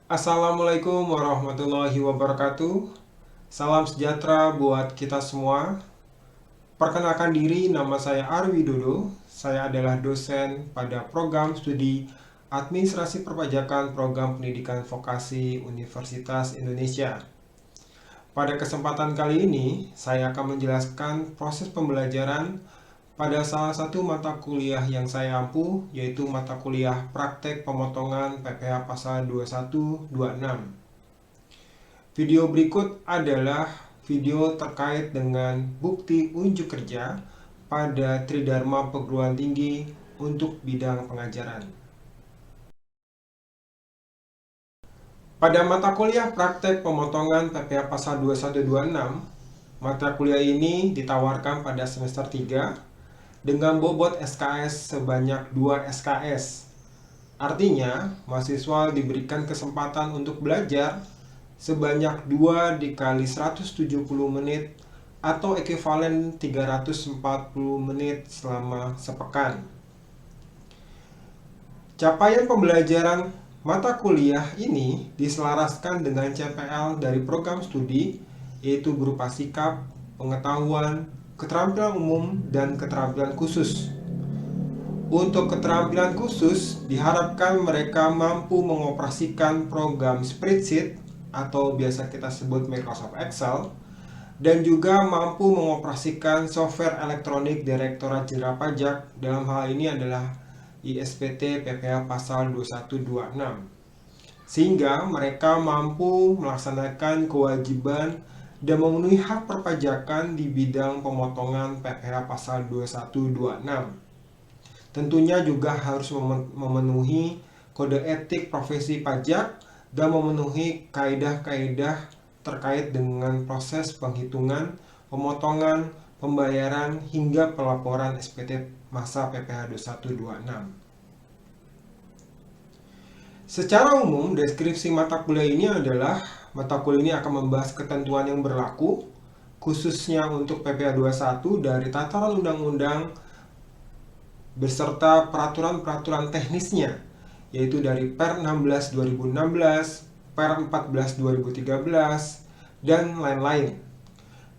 Assalamualaikum warahmatullahi wabarakatuh. Salam sejahtera buat kita semua. Perkenalkan diri, nama saya Arwi Dodo. Saya adalah dosen pada program studi Administrasi Perpajakan Program Pendidikan Vokasi Universitas Indonesia. Pada kesempatan kali ini, saya akan menjelaskan proses pembelajaran pada salah satu mata kuliah yang saya ampuh, yaitu mata kuliah Praktek Pemotongan PPh Pasal 2126. Video berikut adalah video terkait dengan bukti unjuk kerja pada Tridharma Perguruan Tinggi untuk bidang pengajaran. Pada mata kuliah Praktek Pemotongan PPh Pasal 2126, mata kuliah ini ditawarkan pada semester 3 dengan bobot SKS sebanyak 2 SKS. Artinya, mahasiswa diberikan kesempatan untuk belajar sebanyak 2 dikali 170 menit atau ekuivalen 340 menit selama sepekan. Capaian pembelajaran mata kuliah ini diselaraskan dengan CPL dari program studi, yaitu berupa sikap, pengetahuan, keterampilan umum, dan keterampilan khusus. Untuk keterampilan khusus, diharapkan mereka mampu mengoperasikan program spreadsheet atau biasa kita sebut Microsoft Excel, dan juga mampu mengoperasikan software elektronik Direktorat Jenderal Pajak, dalam hal ini adalah ISPT PPh Pasal 2126. Sehingga mereka mampu melaksanakan kewajiban dan memenuhi hak perpajakan di bidang pemotongan PPh Pasal 2126. Tentunya juga harus memenuhi kode etik profesi pajak dan memenuhi kaidah-kaidah terkait dengan proses penghitungan, pemotongan, pembayaran, hingga pelaporan SPT masa PPh 2126. Secara umum, deskripsi mata kuliah ini adalah mata kuliah ini akan membahas ketentuan yang berlaku, khususnya untuk PPh 21 dari tataran undang-undang beserta peraturan-peraturan teknisnya, yaitu dari Per 16 2016, Per 14 2013, dan lain-lain.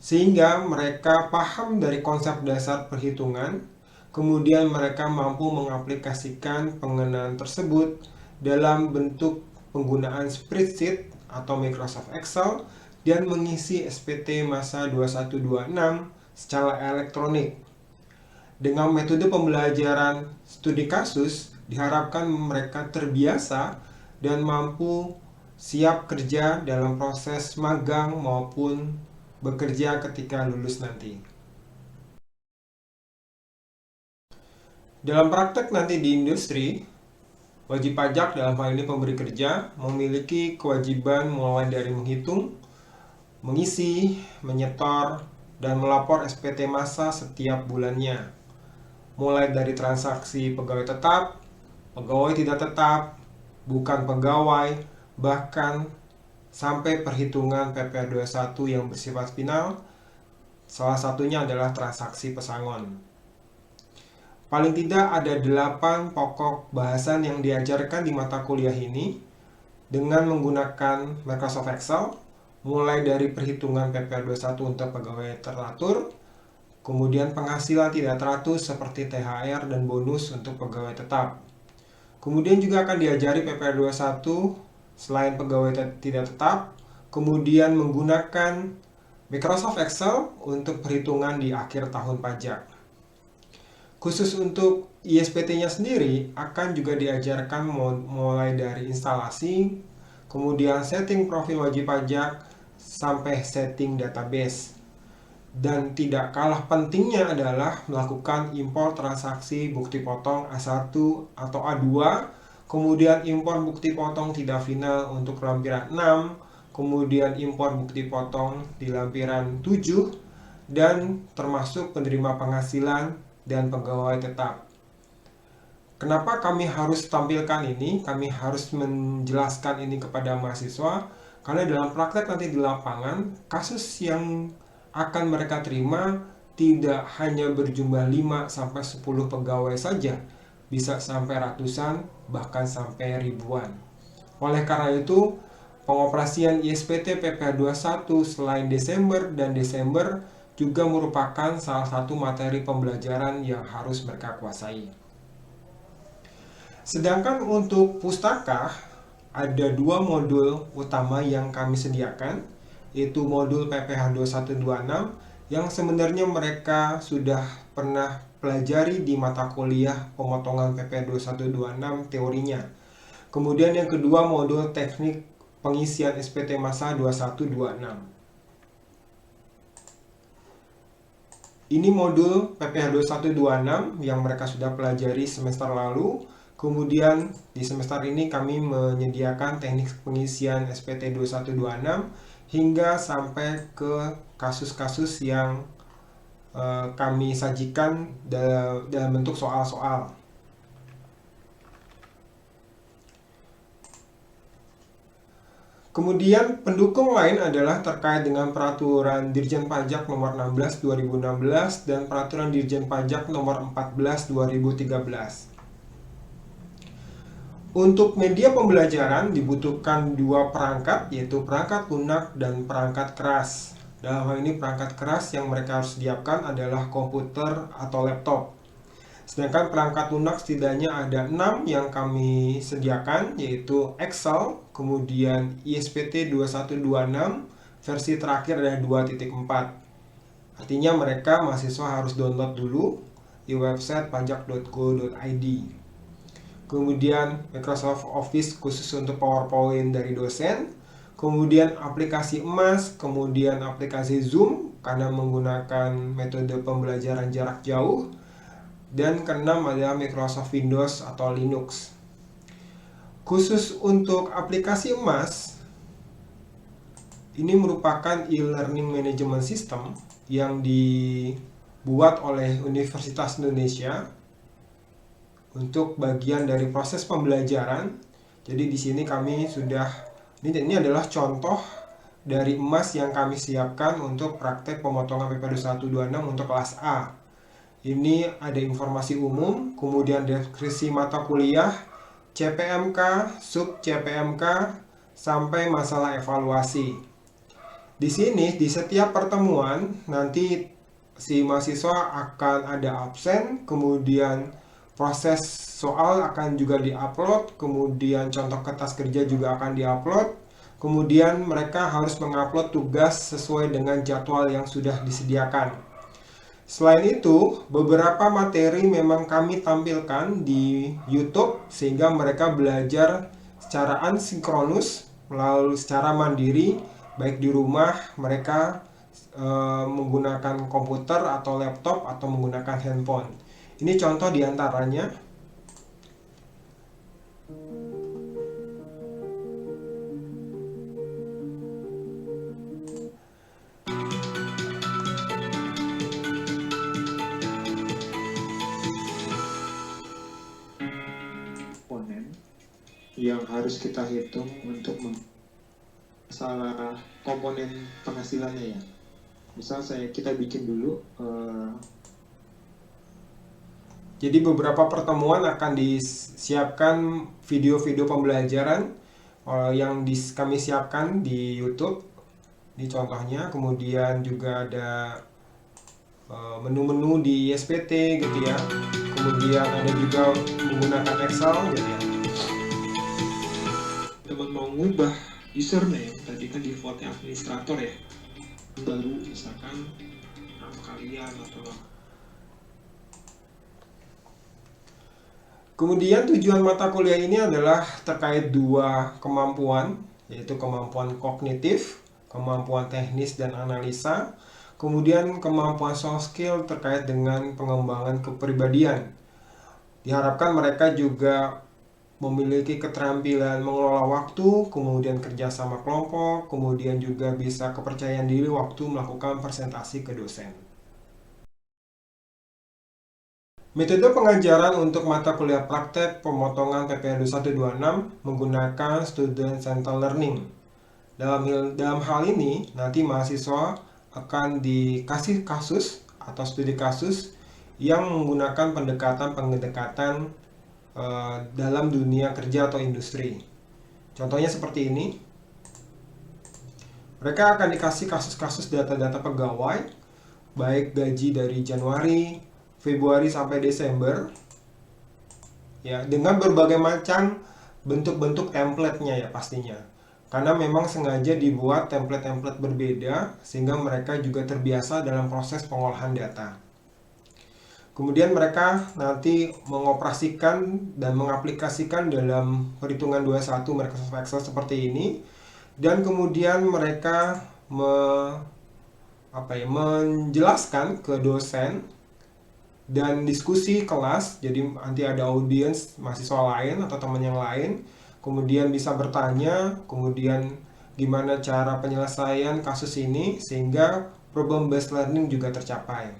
Sehingga mereka paham dari konsep dasar perhitungan, kemudian mereka mampu mengaplikasikan pengenaan tersebut dalam bentuk penggunaan spreadsheet atau Microsoft Excel dan mengisi SPT masa 2126 secara elektronik. Dengan metode pembelajaran studi kasus, diharapkan mereka terbiasa dan mampu siap kerja dalam proses magang maupun bekerja ketika lulus nanti. Dalam praktek nanti di industri, wajib pajak dalam hal ini pemberi kerja memiliki kewajiban mulai dari menghitung, mengisi, menyetor, dan melapor SPT masa setiap bulannya. Mulai dari transaksi pegawai tetap, pegawai tidak tetap, bukan pegawai, bahkan sampai perhitungan PPh 21 yang bersifat final, salah satunya adalah transaksi pesangon. Paling tidak ada 8 pokok bahasan yang diajarkan di mata kuliah ini dengan menggunakan Microsoft Excel, mulai dari perhitungan PPh 21 untuk pegawai teratur, kemudian penghasilan tidak teratur seperti THR dan bonus untuk pegawai tetap. Kemudian juga akan diajari PPh 21 selain pegawai tidak tetap, kemudian menggunakan Microsoft Excel untuk perhitungan di akhir tahun pajak. Khusus untuk ISPT-nya sendiri akan juga diajarkan mulai dari instalasi, kemudian setting profil wajib pajak, sampai setting database. Dan tidak kalah pentingnya adalah melakukan impor transaksi bukti potong A1 atau A2, kemudian impor bukti potong tidak final untuk lampiran 6, kemudian impor bukti potong di lampiran 7, dan termasuk penerima penghasilan dan pegawai tetap. Kenapa kami harus tampilkan ini? Kami harus menjelaskan ini kepada mahasiswa, karena dalam praktek nanti di lapangan, kasus yang akan mereka terima tidak hanya berjumlah 5-10 pegawai saja, bisa sampai ratusan, bahkan sampai ribuan. Oleh karena itu, pengoperasian ISPT PPh 21 selain Desember dan Desember juga merupakan salah satu materi pembelajaran yang harus mereka kuasai. Sedangkan untuk pustaka, ada dua modul utama yang kami sediakan, yaitu modul PPh 2126 yang sebenarnya mereka sudah pernah pelajari di mata kuliah pemotongan PPh 2126 teorinya. Kemudian yang kedua modul teknik pengisian SPT massa 2126. Ini modul PPh 2126 yang mereka sudah pelajari semester lalu. Kemudian di semester ini kami menyediakan teknik pengisian SPT 2126 hingga sampai ke kasus-kasus yang kami sajikan dalam bentuk soal-soal. Kemudian pendukung lain adalah terkait dengan Peraturan Dirjen Pajak Nomor 16 2016 dan Peraturan Dirjen Pajak Nomor 14 2013. Untuk media pembelajaran dibutuhkan dua perangkat, yaitu perangkat lunak dan perangkat keras. Dalam hal ini perangkat keras yang mereka harus sediakan adalah komputer atau laptop. Sedangkan perangkat lunak setidaknya ada 6 yang kami sediakan, yaitu Excel, kemudian ISPT 2126, versi terakhir ada 2.4. Artinya mereka mahasiswa harus download dulu di website pajak.go.id. Kemudian Microsoft Office khusus untuk PowerPoint dari dosen, kemudian aplikasi emas, kemudian aplikasi Zoom karena menggunakan metode pembelajaran jarak jauh, dan keenam adalah Microsoft Windows atau Linux. Khusus untuk aplikasi emas, ini merupakan e-learning management system yang dibuat oleh Universitas Indonesia untuk bagian dari proses pembelajaran. Jadi di sini kami sudah, ini adalah contoh dari emas yang kami siapkan untuk praktek pemotongan PPh 2126 untuk kelas A. Ini ada informasi umum, kemudian deskripsi mata kuliah, CPMK, sub CPMK, sampai masalah evaluasi. Di sini di setiap pertemuan nanti si mahasiswa akan ada absen, kemudian proses soal akan juga diupload, kemudian contoh kertas kerja juga akan diupload, kemudian mereka harus mengupload tugas sesuai dengan jadwal yang sudah disediakan. Selain itu, beberapa materi memang kami tampilkan di YouTube sehingga mereka belajar secara asinkronus, melalui secara mandiri, baik di rumah mereka menggunakan komputer atau laptop atau menggunakan handphone. Ini contoh diantaranya. Komponen yang harus kita hitung untuk masalah komponen penghasilannya ya. Misal kita bikin dulu Jadi beberapa pertemuan akan disiapkan video-video pembelajaran yang kami siapkan di YouTube. Ini contohnya, kemudian juga ada menu-menu di ISPT gitu ya. Kemudian ada juga menggunakan Excel gitu ya. teman mau ngubah username, tadi kan defaultnya administrator ya, baru misalkan nama kalian atau Kemudian tujuan mata kuliah ini adalah terkait dua kemampuan, yaitu kemampuan kognitif, kemampuan teknis dan analisa, kemudian kemampuan soft skill terkait dengan pengembangan kepribadian. Diharapkan mereka juga memiliki keterampilan mengelola waktu, kemudian kerjasama kelompok, kemudian juga bisa kepercayaan diri waktu melakukan presentasi ke dosen. Metode pengajaran untuk mata kuliah praktek pemotongan PPh 2126 menggunakan Student Centered Learning. Dalam hal ini, nanti mahasiswa akan dikasih kasus atau studi kasus yang menggunakan pendekatan dalam dunia kerja atau industri. Contohnya seperti ini. Mereka akan dikasih kasus-kasus data-data pegawai, baik gaji dari Januari, Februari sampai Desember, ya, dengan berbagai macam bentuk-bentuk template-nya ya pastinya. Karena memang sengaja dibuat template-template berbeda sehingga mereka juga terbiasa dalam proses pengolahan data. Kemudian mereka nanti mengoperasikan dan mengaplikasikan dalam perhitungan 21 Microsoft Excel seperti ini, dan kemudian mereka menjelaskan ke dosen dan diskusi kelas. Jadi nanti ada audiens mahasiswa lain atau teman yang lain, kemudian bisa bertanya, kemudian gimana cara penyelesaian kasus ini sehingga problem based learning juga tercapai.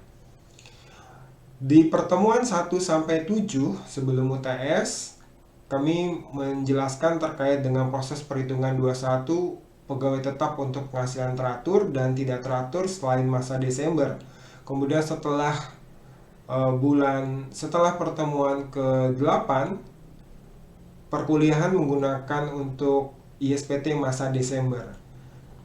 Di pertemuan 1 sampai 7 sebelum UTS, kami menjelaskan terkait dengan proses perhitungan 21 pegawai tetap untuk penghasilan teratur dan tidak teratur selain masa Desember. Kemudian setelah pertemuan ke-8, perkuliahan menggunakan untuk ISPT masa Desember.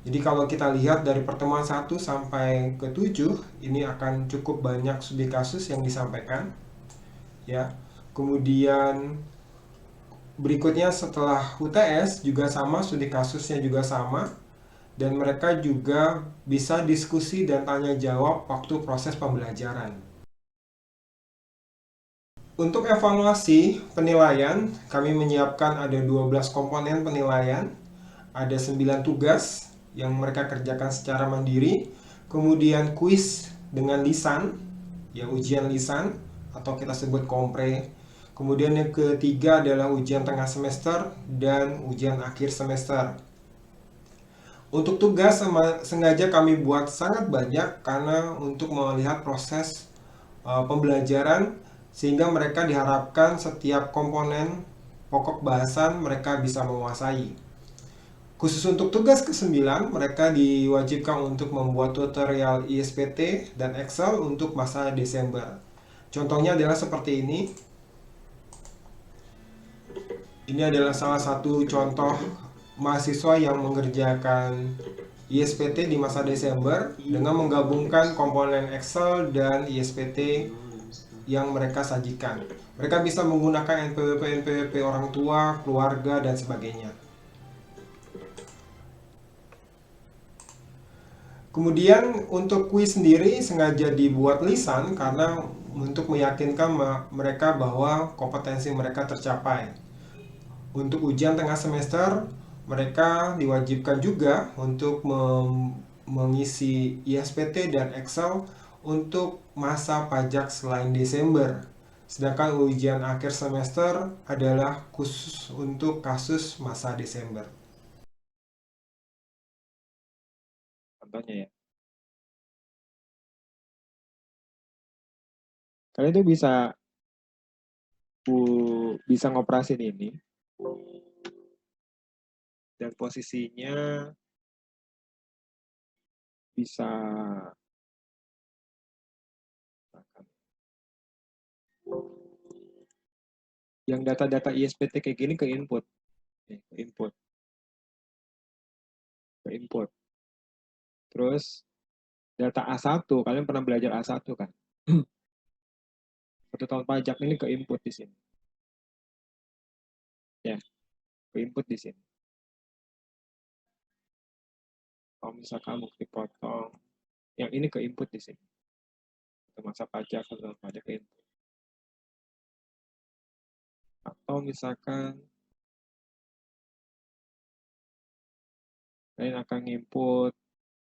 Jadi kalau kita lihat dari pertemuan 1 sampai ke-7, ini akan cukup banyak studi kasus yang disampaikan, ya. Kemudian berikutnya setelah UTS juga sama, studi kasusnya juga sama, dan mereka juga bisa diskusi dan tanya jawab waktu proses pembelajaran. Untuk evaluasi penilaian, kami menyiapkan ada 12 komponen penilaian, ada 9 tugas yang mereka kerjakan secara mandiri, kemudian kuis dengan lisan, ya ujian lisan atau kita sebut kompre. Kemudian yang ketiga adalah ujian tengah semester dan ujian akhir semester. Untuk tugas sengaja kami buat sangat banyak karena untuk melihat proses pembelajaran sehingga mereka diharapkan setiap komponen pokok bahasan mereka bisa menguasai. Khusus untuk tugas ke-9, mereka diwajibkan untuk membuat tutorial ISPT dan Excel untuk masa Desember. Contohnya adalah seperti ini. Ini adalah salah satu contoh mahasiswa yang mengerjakan ISPT di masa Desember dengan menggabungkan komponen Excel dan ISPT yang mereka sajikan. Mereka bisa menggunakan NPWP orang tua, keluarga, dan sebagainya. Kemudian untuk kuis sendiri sengaja dibuat lisan karena untuk meyakinkan mereka bahwa kompetensi mereka tercapai. Untuk ujian tengah semester, mereka diwajibkan juga untuk mengisi ISPT dan Excel untuk masa pajak selain Desember. Sedangkan ujian akhir semester adalah khusus untuk kasus masa Desember. Contohnya ya. Kalian tuh bisa ngoperasin ini dan posisinya bisa yang data-data ISPT kayak gini ke input. Terus data A1, kalian pernah belajar A1 kan? 1 tahun pajak ini ke input di sini. Ya, ke input di sini. Kalau misalkan mau dipotong, yang ini ke input di sini. Masa pajak, 1 tahun pajak ke input. Atau misalkan kalian akan input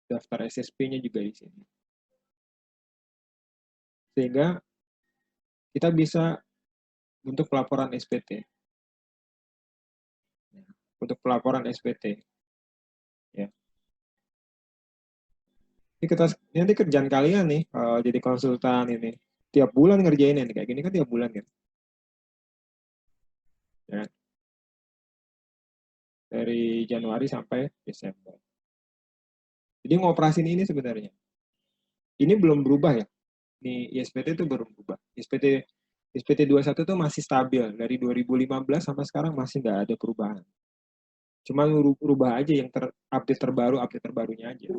daftar SSP-nya juga di sini. Sehingga kita bisa untuk pelaporan SPT. Untuk pelaporan SPT. Ya. Ini nanti kerjaan kalian nih, jadi konsultan ini. Tiap bulan ngerjain ini, kayak gini kan tiap bulan kan. Ya. Dari Januari sampai Desember. Jadi ngoperasin ini sebenarnya. Ini belum berubah ya. Ini ISPT itu belum berubah. ISPT 21 itu masih stabil. Dari 2015 sampai sekarang masih nggak ada perubahan. Cuma rubah aja yang update terbarunya aja.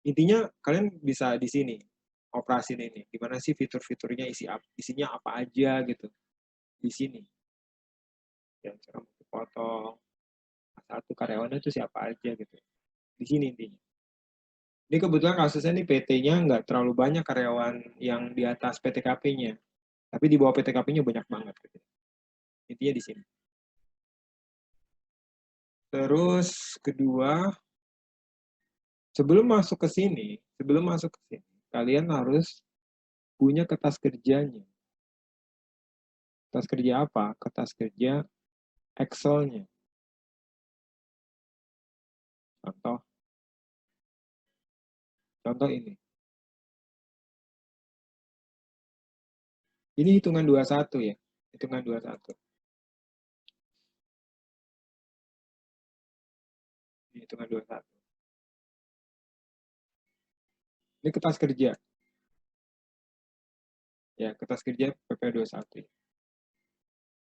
Intinya kalian bisa di sini operasi ini. Gimana sih fitur-fiturnya, isinya apa aja gitu. Di sini. Yang cara potong, satu karyawannya itu siapa aja gitu. Di sini intinya. Ini kebetulan kasusnya nih PT-nya nggak terlalu banyak karyawan yang di atas PTKP-nya. Tapi di bawah PTKP-nya banyak banget. Gitu. Intinya di sini. Terus kedua, sebelum masuk ke sini, kalian harus punya kertas kerjanya. Kertas kerja apa? Kertas kerja Excel-nya. Contoh ini. Ini hitungan 21 ya. Hitungan 21. Ini hitungan 21. Ini kertas kerja. Ya, kertas kerja PP 21.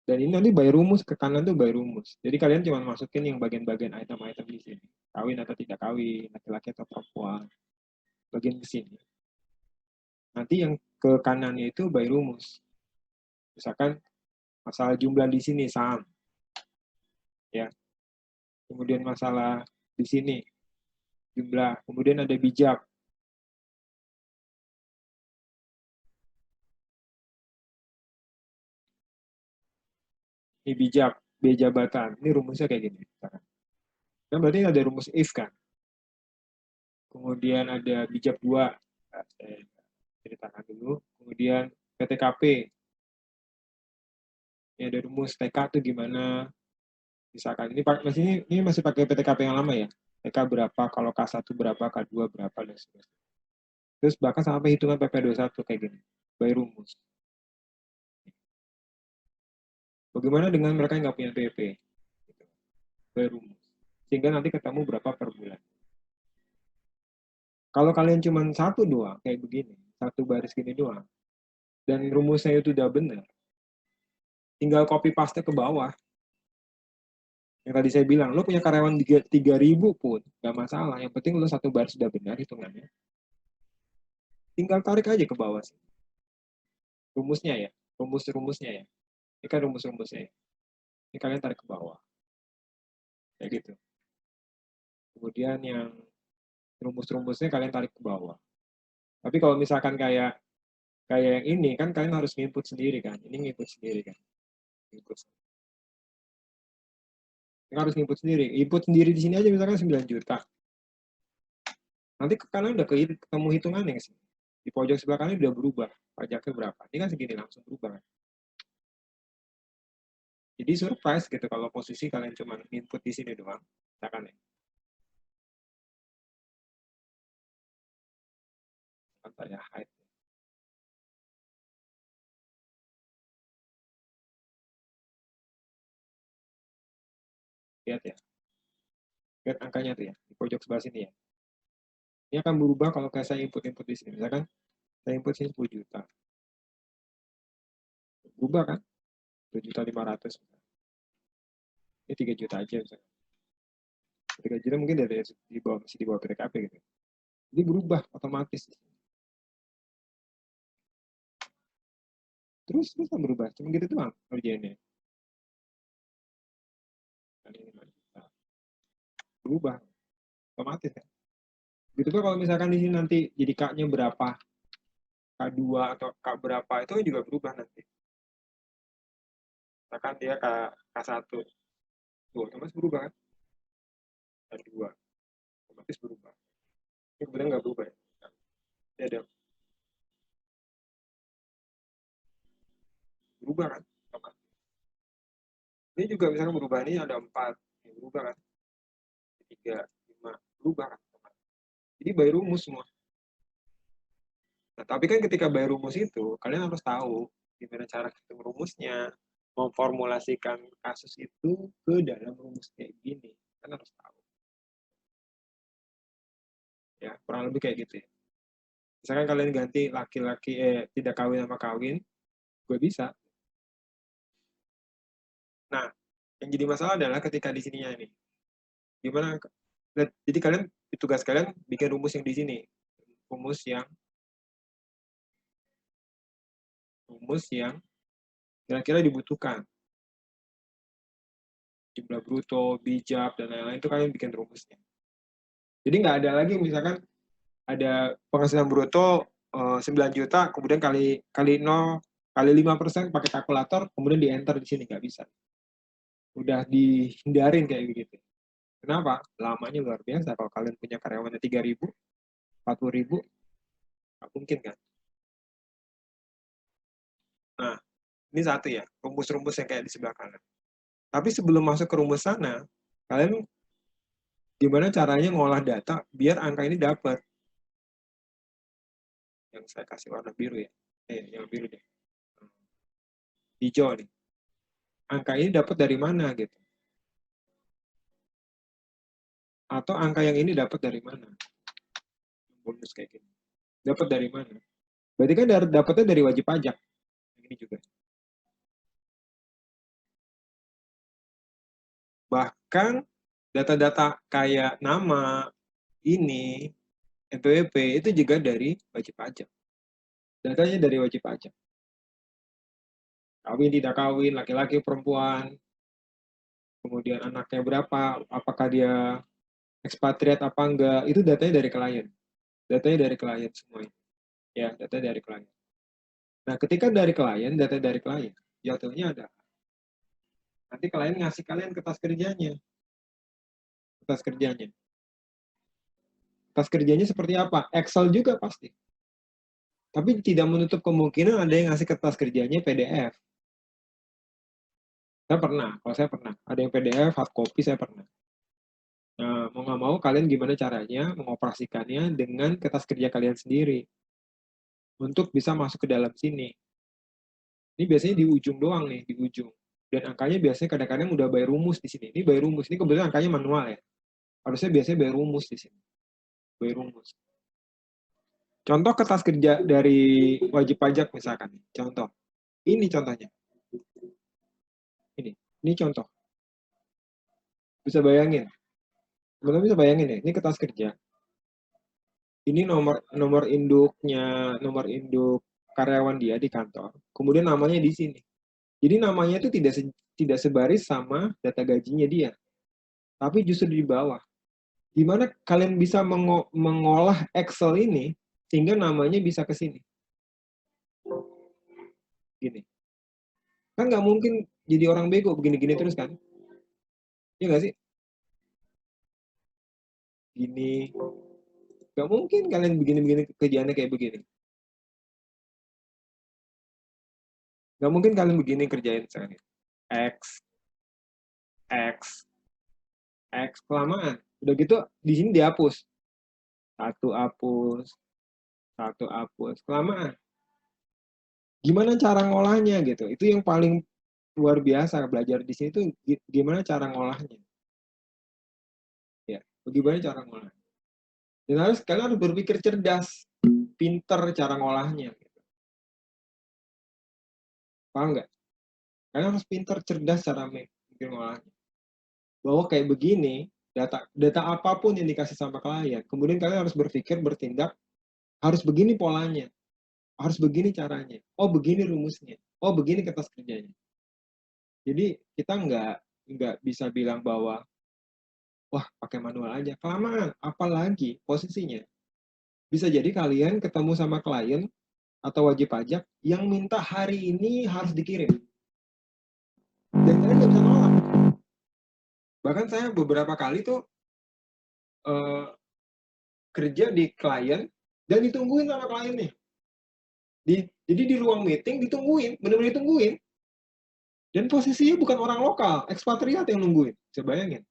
Dan ini nanti by rumus, ke kanan tuh by rumus. Jadi kalian cuma masukin yang bagian-bagian item-item di sini. Kawin atau tidak kawin, laki-laki atau perempuan. Bagian ke sini. Nanti yang ke kanannya itu by rumus. Misalkan masalah jumlah di sini saham. Ya. Kemudian masalah di sini jumlah. Kemudian ada bijak. Ini bijak, B jabatan. Ini rumusnya kayak gini. Kan berarti ada rumus if kan. Kemudian ada bijak 2. Saya ceritakan dulu. Kemudian PTKP. Ini ada rumus TK itu gimana. Misalkan ini masih pakai PTKP yang lama ya. TK berapa, kalau K1 berapa, K2 berapa, dan sebagainya. Terus bahkan sampai hitungan PP21 kayak gini. By rumus. Bagaimana dengan mereka yang nggak punya PP? By rumus. Sehingga nanti ketemu berapa per bulan. Kalau kalian cuma satu doang, kayak begini, satu baris gini doang, dan rumusnya itu udah benar, tinggal copy paste ke bawah. Yang tadi saya bilang, lo punya karyawan 3.000 pun, nggak masalah. Yang penting lo satu baris sudah benar hitungannya. Tinggal tarik aja ke bawah sih. Rumusnya ya, rumusnya ya. Ini kan rumus-rumusnya ya. Ini kalian tarik ke bawah. Kayak gitu. Kemudian yang rumus-rumusnya kalian tarik ke bawah. Tapi kalau misalkan kayak yang ini, kan kalian harus nginput sendiri kan. Ini nginput sendiri kan. Input. Harus input sendiri. Input sendiri di sini aja misalkan 9 juta. Nanti kalian udah ketemu hitungannya sih. Di pojok sebelah kanan udah berubah. Pajaknya berapa. Ini kan segini langsung berubah. Jadi surprise gitu kalau posisi kalian cuma input di sini doang. Misalkan ya. Contoh ya height. Lihat ya. Lihat angkanya tuh ya. Di pojok sebelah sini ya. Ini akan berubah kalau kayak saya input-input di sini. Misalkan saya input sini 10 juta. Berubah kan? 7.500.000. Ini 3 juta aja misalkan. 3 juta mungkin masih di bawah PTKP gitu. Jadi berubah otomatis. Terus kan berubah. Cuma gitu doang kerjanya. Berubah. Otomatis kan. Gitu kan kalau misalkan di sini nanti jadi K-nya berapa, K2 atau K berapa, itu juga berubah nanti. Misalkan dia K1, tuh otomatis berubah kan. K2, otomatis berubah. Ini kemudian nggak berubah ya. Ini ada berubah kan. Otomatis. Ini juga misalkan berubah, ini ada 4, ini berubah kan. 3, 5, berubah kan. Jadi by rumus semua. Nah, tapi kan ketika by rumus itu, kalian harus tahu gimana cara hitung rumusnya, memformulasikan kasus itu ke dalam rumus kayak gini. Kalian harus tahu. Ya, kurang lebih kayak gitu ya. Misalkan kalian ganti laki-laki tidak kawin sama kawin, gue bisa. Nah, Yang jadi masalah adalah ketika di sininya ini. Gimana? Jadi kalian tugas kalian bikin rumus yang di sini. Rumus yang kira-kira dibutuhkan. Jumlah bruto, bijak, dan lain-lain itu kalian bikin rumusnya. Jadi nggak ada lagi misalkan ada penghasilan bruto 9 juta, kemudian kali 0, kali 5% pakai kalkulator, kemudian di enter di sini, nggak bisa. Udah dihindarin kayak begitu. Kenapa? Lamanya luar biasa. Kalau kalian punya karyawannya 3.000, 40.000, nggak mungkin kan? Nah, ini satu ya, rumus-rumus yang kayak di sebelah kanan. Tapi sebelum masuk ke rumus sana, kalian gimana caranya ngolah data biar angka ini dapat. Yang saya kasih warna biru ya. Yang biru deh. Hijau nih. Angka ini dapat dari mana gitu. Atau angka yang ini dapat dari mana? Bonus kayak gini. Dapat dari mana? Berarti kan dapatnya dari wajib pajak. Ini juga. Bahkan data-data kayak nama, ini, NPWP itu juga dari wajib pajak. Datanya dari wajib pajak. Kawin, tidak kawin, laki-laki, perempuan, kemudian anaknya berapa, apakah dia ekspatriat apa enggak, itu datanya dari klien. Datanya dari klien semuanya. Ya, datanya dari klien. Nah, ketika dari klien, data dari klien, jatuhnya ada. Nanti klien ngasih kalian kertas kerjanya. Kertas kerjanya. Kertas kerjanya seperti apa? Excel juga pasti. Tapi tidak menutup kemungkinan ada yang ngasih kertas kerjanya PDF. Saya pernah, kalau saya pernah. Ada yang PDF, hard copy, saya pernah. Nah, mau nggak mau, kalian gimana caranya mengoperasikannya dengan kertas kerja kalian sendiri. Untuk bisa masuk ke dalam sini. Ini biasanya di ujung doang nih, di ujung. Dan angkanya biasanya kadang-kadang udah by rumus di sini. Ini by rumus, ini kebetulan angkanya manual ya. Harusnya biasanya by rumus di sini. By rumus. Contoh kertas kerja dari wajib pajak misalkan. Contoh. Ini contohnya. Ini contoh. Bisa bayangin. Teman-teman bisa bayangin ya, ini kertas kerja. Ini nomor induk karyawan dia di kantor. Kemudian namanya di sini. Jadi namanya itu tidak sebaris sama data gajinya dia. Tapi justru di bawah. Gimana kalian bisa mengolah Excel ini sehingga namanya bisa ke sini? Gini. Kan nggak mungkin jadi orang bego begini-gini terus kan? Iya nggak sih? Gini. Nggak mungkin kalian begini-begini kerjaannya kayak begini. Nggak mungkin kalian begini kerjain misalnya. X, X, X, kelamaan. Udah gitu di sini dihapus. Satu hapus, satu hapus, kelamaan. Gimana cara ngolahnya gitu? Itu yang paling luar biasa belajar di sini tuh gimana cara ngolahnya. Ya, bagaimana cara ngolahnya. Dan kalian harus berpikir cerdas, pinter cara ngolahnya. Gitu. Paham nggak? Kalian harus pinter, cerdas cara mikir ngolahnya. Bahwa kayak begini, data apapun yang dikasih sama klien, kemudian kalian harus berpikir, bertindak, harus begini polanya, harus begini caranya, oh begini rumusnya, oh begini kertas kerjanya. Jadi kita nggak bisa bilang bahwa wah pakai manual aja, kelamaan, apalagi posisinya. Bisa jadi kalian ketemu sama klien atau wajib pajak yang minta hari ini harus dikirim. Dan kalian nggak bisa nolak. Bahkan saya beberapa kali tuh kerja di klien dan ditungguin sama kliennya. Jadi di ruang meeting ditungguin, benar-benar ditungguin. Dan posisinya bukan orang lokal, ekspatriat yang nungguin. Bisa bayangin.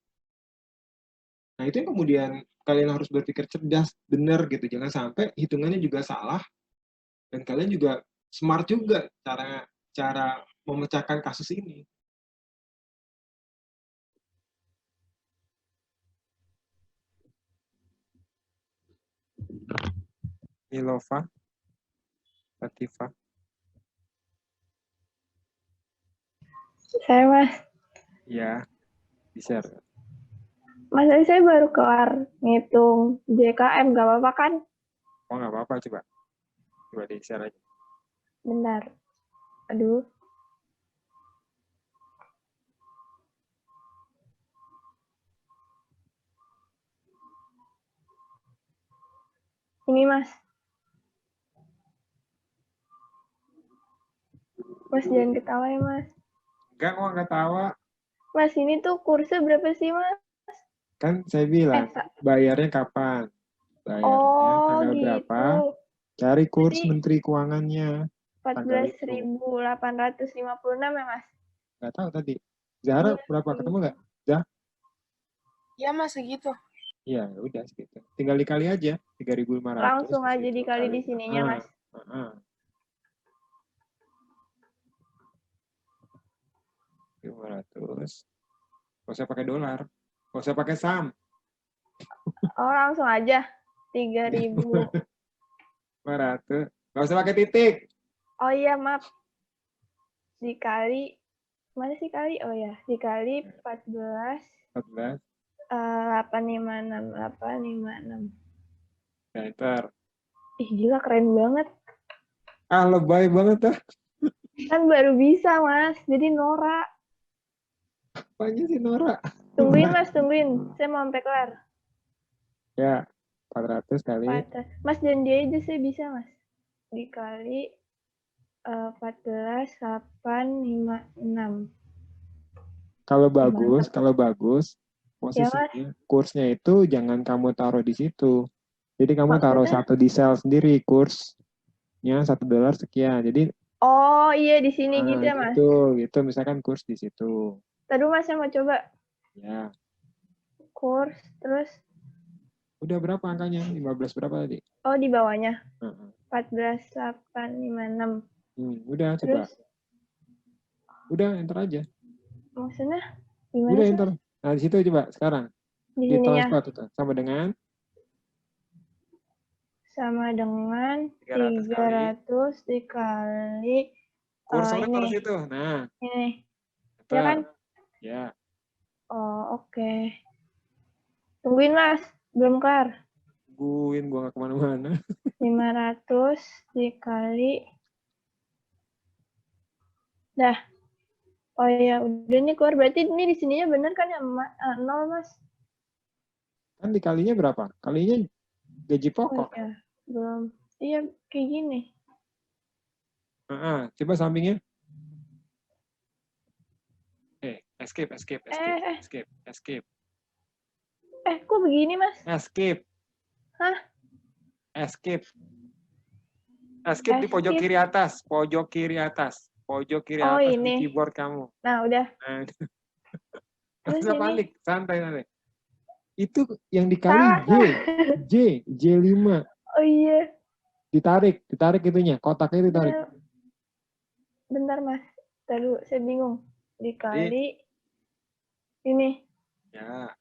Nah itu yang kemudian kalian harus berpikir cerdas, benar gitu. Jangan sampai hitungannya juga salah. Dan kalian juga smart juga cara memecahkan kasus ini. Milova, Latifah. Saya Mas. Iya, di-share. Mas tadi saya baru kelar ngitung JKM, gak apa-apa kan? Oh, nggak apa-apa, coba. Coba di-share aja. Bentar. Aduh. Ini Mas. Mas jangan ketawa ya Mas. Enggak, kok nggak tawa. Mas ini tuh kursnya berapa sih Mas? Kan saya bilang, bayarnya kapan? Bayarnya Oh tanggal gitu. berapa? Cari kurs Jadi Menteri Keuangannya. Tanggal itu. 14.856 ya Mas? Nggak tahu tadi. Zahra Iya, berapa? iya. Ketemu nggak? Zah? Iya Mas segitu. Iya, udah segitu. Tinggal dikali aja. 3.500. Langsung aja gitu, dikali kali. di sininya Mas. 500. Gak usah pakai dolar. Gak usah pakai SAM. Oh langsung aja. 3.000. 500. Gak usah pakai titik. Oh iya maaf. Dikali. Mana sih kali? Oh ya. Dikali 14. 14. 856. 856. Nah, ntar. Ih gila keren banget. Ah, lebay banget dah. Kan baru bisa Mas. Jadi norak. Apanya sih Nora? Tungguin Mas, tungguin. Saya mau sampai kelar. Ya, 400 kali. Mas janji aja saya bisa Mas. Dikali 14.856. Kalau bagus, Ya, posisinya kursnya itu jangan kamu taruh di situ. Jadi kamu taruh Maksudnya? satu di sel sendiri, kursnya $1 sekian. Jadi Oh iya di sini gitu ya Mas. gitu misalkan kurs di situ. Tadi Mas saya mau coba. Ya. Kurs terus. Udah berapa angkanya? 15 berapa tadi? Oh di bawahnya. 14.856. 14.856. Udah coba. Terus? Udah enter aja. Maksudnya gimana Udah sih? enter. Nah di situ coba sekarang. Di Di sininya. transport itu sama dengan 300 dikali kursornya ini. taruh situ. Nah. Ini. Enter. Ya kan? Ya. Oh oke. Tungguin Mas, belum kelar. Tungguin, gua nggak kemana-mana. 500 dikali. Dah. Oh iya, udah nih keluar. Berarti ini di sininya bener kan ya, 0 Mas? Kan dikalinya berapa? Kalinya gaji Oh pokok. iya, belum. Iya, kayak gini. Coba sampingnya. Escape. Kok begini Mas? Escape. Hah? Escape di pojok kiri atas. Pojok kiri atas ini. di keyboard kamu. Nah, udah. Nah. Terus Nggak ini. panik, santai. Itu yang dikali J5. Oh iya. Ditarik itunya, kotaknya ditarik. Bentar Mas, tadi saya bingung. Dikali ini. Ya.